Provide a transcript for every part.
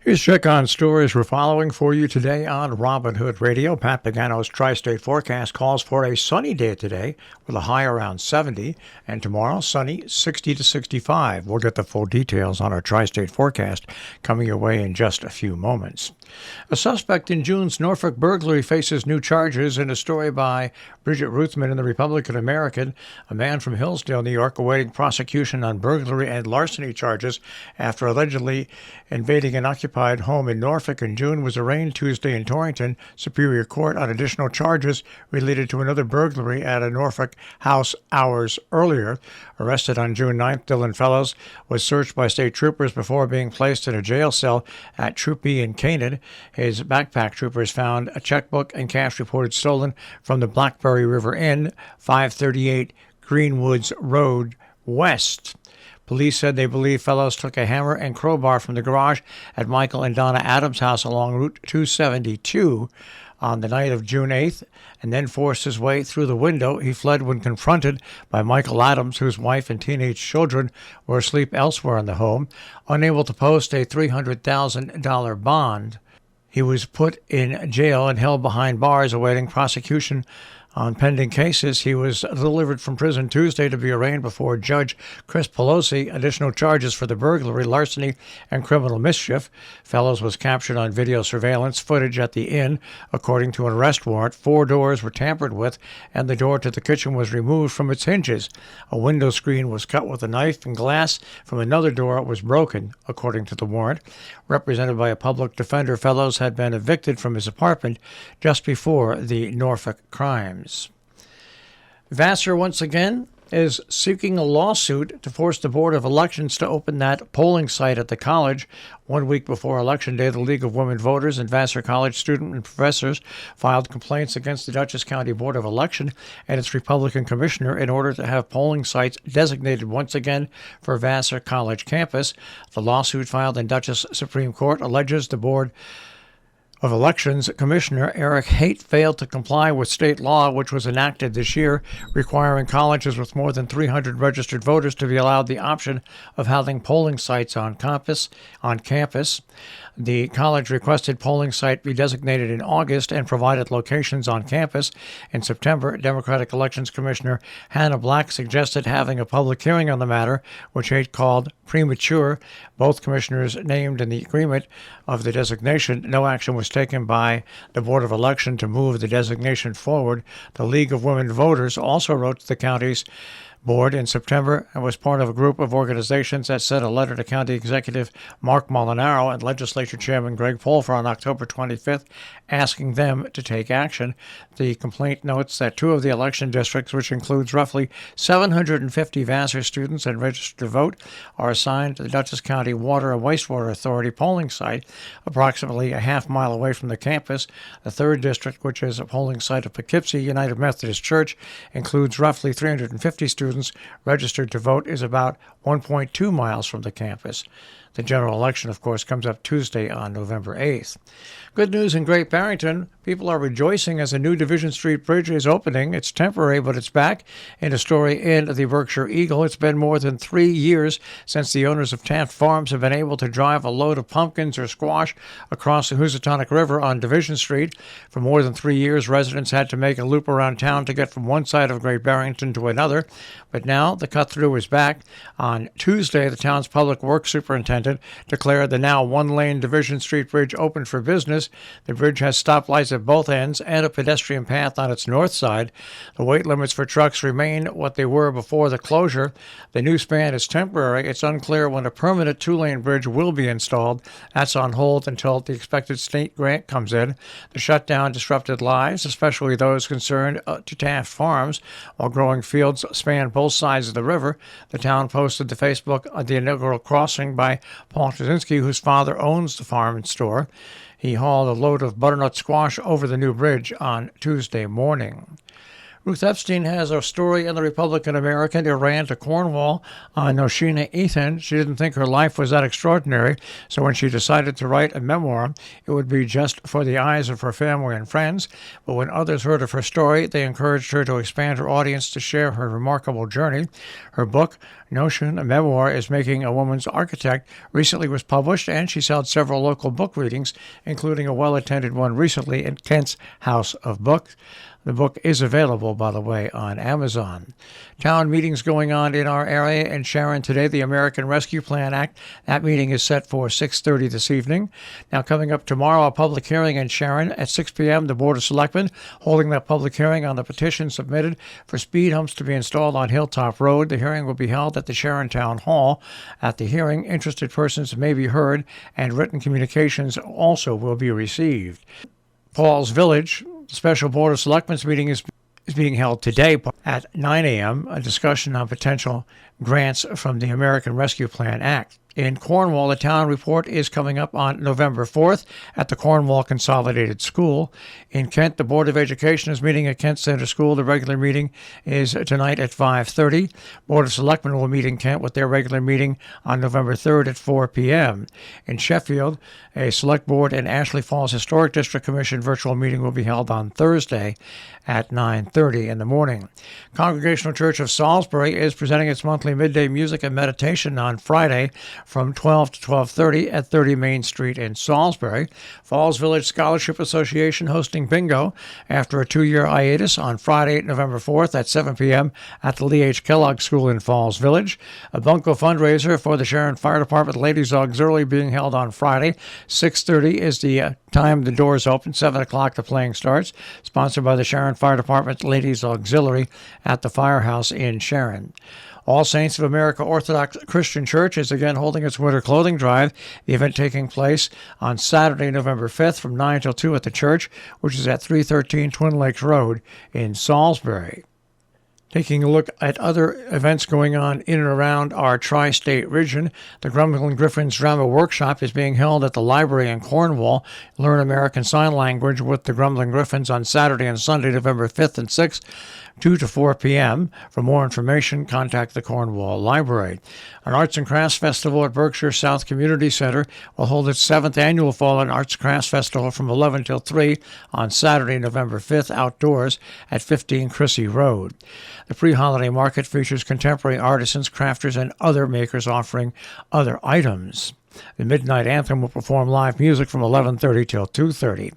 Here's check on stories we're following for you today on Robin Hood Radio. Pat Pagano's Tri-State forecast calls for a sunny day today with a high around 70, and tomorrow sunny 60 to 65. We'll get the full details on our Tri-State forecast coming your way in just a few moments. A suspect in June's Norfolk burglary faces new charges in a story by Bridget Ruthman in the Republican American. A man from Hillsdale, New York, awaiting prosecution on burglary and larceny charges after allegedly invading an occupied home in Norfolk in June, was arraigned Tuesday in Torrington Superior Court on additional charges related to another burglary at a Norfolk house hours earlier. Arrested on June 9th, Dylan Fellows was searched by state troopers before being placed in a jail cell at Troop B in Canaan. His backpack troopers found a checkbook and cash reported stolen from the Blackberry River Inn, 538 Greenwoods Road West. Police said they believe Fellows took a hammer and crowbar from the garage at Michael and Donna Adams' house along Route 272 on the night of June 8th, and then forced his way through the window. He fled when confronted by Michael Adams, whose wife and teenage children were asleep elsewhere in the home. Unable to post a $300,000 bond, he was put in jail and held behind bars awaiting prosecution on pending cases. He was delivered from prison Tuesday to be arraigned before Judge Chris Pelosi. Additional charges for the burglary, larceny, and criminal mischief. Fellows was captured on video surveillance footage at the inn. According to an arrest warrant, 4 doors were tampered with, and the door to the kitchen was removed from its hinges. A window screen was cut with a knife, and glass from another door was broken, according to the warrant. Represented by a public defender, Fellows had been evicted from his apartment just before the Norfolk crimes. Vassar once again is seeking a lawsuit to force the Board of Elections to open that polling site at the college. 1 week before Election Day, the League of Women Voters and Vassar College students and professors filed complaints against the Dutchess County Board of Election and its Republican commissioner in order to have polling sites designated once again for Vassar College campus. The lawsuit filed in Dutchess Supreme Court alleges the Board of Elections Commissioner Eric Haight failed to comply with state law, which was enacted this year, requiring colleges with more than 300 registered voters to be allowed the option of having polling sites on campus. The college requested polling site be designated in August and provided locations on campus. In September, Democratic Elections Commissioner Hannah Black suggested having a public hearing on the matter, which Haight called premature. Both commissioners named in the agreement of the designation. No action was taken by the Board of Election to move the designation forward. The League of Women Voters also wrote to the county's board in September and was part of a group of organizations that sent a letter to County Executive Mark Molinaro and Legislature Chairman Greg Polfer on October 25th, asking them to take action. The complaint notes that 2 of the election districts, which includes roughly 750 Vassar students and registered to vote, are assigned to the Dutchess County Water and Wastewater Authority polling site, approximately a half-mile away from the campus. The 3rd district, which is a polling site of Poughkeepsie United Methodist Church, includes roughly 350 students registered to vote, is about 1.2 miles from the campus. The general election, of course, comes up Tuesday on November 8th. Good news in Great Barrington. People are rejoicing as a new Division Street Bridge is opening. It's temporary, but it's back. In a story in the Berkshire Eagle, it's been more than 3 years since the owners of Taft Farms have been able to drive a load of pumpkins or squash across the Housatonic River on Division Street. For more than 3 years, residents had to make a loop around town to get from one side of Great Barrington to another. But now the cut-through is back. On Tuesday, the town's public works superintendent declared the now 1-lane Division Street Bridge open for business. The bridge has stoplights at both ends and a pedestrian path on its north side. The weight limits for trucks remain what they were before the closure. The new span is temporary. It's unclear when a permanent 2-lane bridge will be installed. That's on hold until the expected state grant comes in. The shutdown disrupted lives, especially those concerned to Taft Farms, while growing fields span both sides of the river. The town posted to Facebook the inaugural crossing by Paul Krasinski, whose father owns the farm and store. He hauled a load of butternut squash over the new bridge on Tuesday morning. Ruth Epstein has a story in the Republican American. Iran to Cornwall on Noshina Ethan. She didn't think her life was that extraordinary, so when she decided to write a memoir, it would be just for the eyes of her family and friends. But when others heard of her story, they encouraged her to expand her audience to share her remarkable journey. Her book, Notion, a memoir, is making a woman's architect, recently was published, and she's held several local book readings, including a well-attended one recently in Kent's House of Books. The book is available, by the way, on Amazon. Town meetings going on in our area in Sharon today. The American Rescue Plan Act. That meeting is set for 6:30 this evening. Now, coming up tomorrow, a public hearing in Sharon at 6 p.m. The Board of Selectmen holding that public hearing on the petition submitted for speed humps to be installed on Hilltop Road. The hearing will be held at the Sharon Town Hall. At the hearing, interested persons may be heard, and written communications also will be received. Falls Village, the special Board of Selectmen's meeting is being held today at 9 a.m., a discussion on potential grants from the American Rescue Plan Act. In Cornwall, the town report is coming up on November 4th at the Cornwall Consolidated School. In Kent, the Board of Education is meeting at Kent Center School. The regular meeting is tonight at 5:30. Board of Selectmen will meet in Kent with their regular meeting on November 3rd at 4 p.m. In Sheffield, a Select Board and Ashley Falls Historic District Commission virtual meeting will be held on Thursday at 9:30 in the morning. Congregational Church of Salisbury is presenting its monthly midday music and meditation on Friday from 12 to 12:30 at 30 Main Street in Salisbury. Falls Village Scholarship Association hosting bingo after a 2-year hiatus on Friday, November 4th at 7 p.m. at the Lee H. Kellogg School in Falls Village. A bunco fundraiser for the Sharon Fire Department Ladies Auxiliary being held on Friday. 6:30 is the time the doors open. 7 o'clock the playing starts. Sponsored by the Sharon Fire Department Ladies Auxiliary at the Firehouse in Sharon. All Saints of America Orthodox Christian Church is again holding its winter clothing drive. The event taking place on Saturday, November 5th from 9 till 2 at the church, which is at 313 Twin Lakes Road in Salisbury. Taking a look at other events going on in and around our tri-state region, the Grumbling Griffins Drama Workshop is being held at the library in Cornwall. Learn American Sign Language with the Grumbling Griffins on Saturday and Sunday, November 5th and 6th, 2 to 4 p.m. For more information, contact the Cornwall Library. An Arts and Crafts Festival at Berkshire South Community Center will hold its 7th annual Fall and Arts Crafts Festival from 11 till 3 on Saturday, November 5th, outdoors at 15 Crissy Road. The pre-holiday market features contemporary artisans, crafters, and other makers offering other items. The Midnight Anthem will perform live music from 11:30 till 2:30.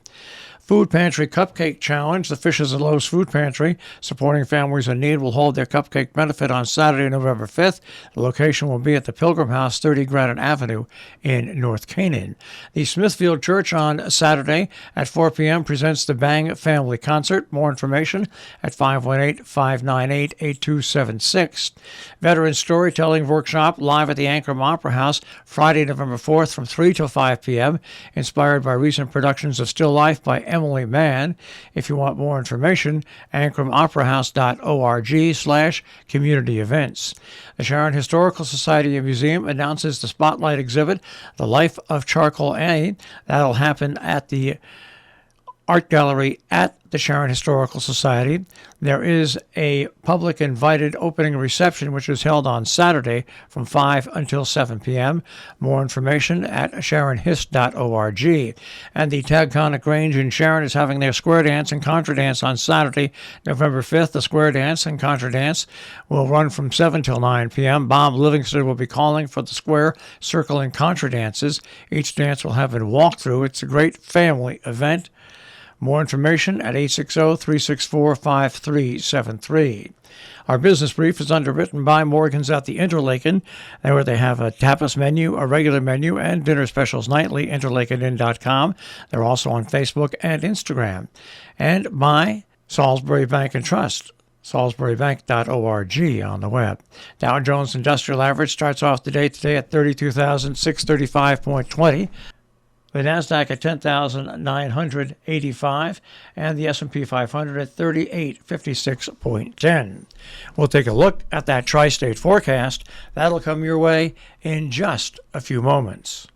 Food Pantry Cupcake Challenge. The Fishes and Loaves Food Pantry, supporting families in need, will hold their cupcake benefit on Saturday, November 5th. The location will be at the Pilgrim House, 30 Granite Avenue in North Canaan. The Smithfield Church on Saturday at 4 p.m. presents the Bang Family Concert. More information at 518-598-8276. Veteran Storytelling Workshop live at the Ankrum Opera House Friday, November 4th from 3 till 5 p.m. Inspired by recent productions of Still Life by Emily Mann. If you want more information, ankramoperahouse.org/community events. The Sharon Historical Society and Museum announces the Spotlight exhibit, The Life of Charcoal Annie. That'll happen at the Art Gallery at the Sharon Historical Society. There is a public invited opening reception which is held on Saturday from 5 until 7 p.m. More information at sharonhist.org. And the Tagconic Grange in Sharon is having their square dance and contra dance on Saturday, November 5th. The square dance and contra dance will run from 7 till 9 p.m. Bob Livingston will be calling for the square, circle, and contra dances. Each dance will have a walkthrough. It's a great family event. More information at 860-364-5373. Our business brief is underwritten by Morgan's at the Interlaken, where they have a tapas menu, a regular menu, and dinner specials nightly, interlakenin.com. They're also on Facebook and Instagram. And by Salisbury Bank and Trust, salisburybank.org on the web. Dow Jones Industrial Average starts off the day today at 32,635.20. The NASDAQ at 10,985, and the S&P 500 at 3856.10. We'll take a look at that tri-state forecast. That'll come your way in just a few moments.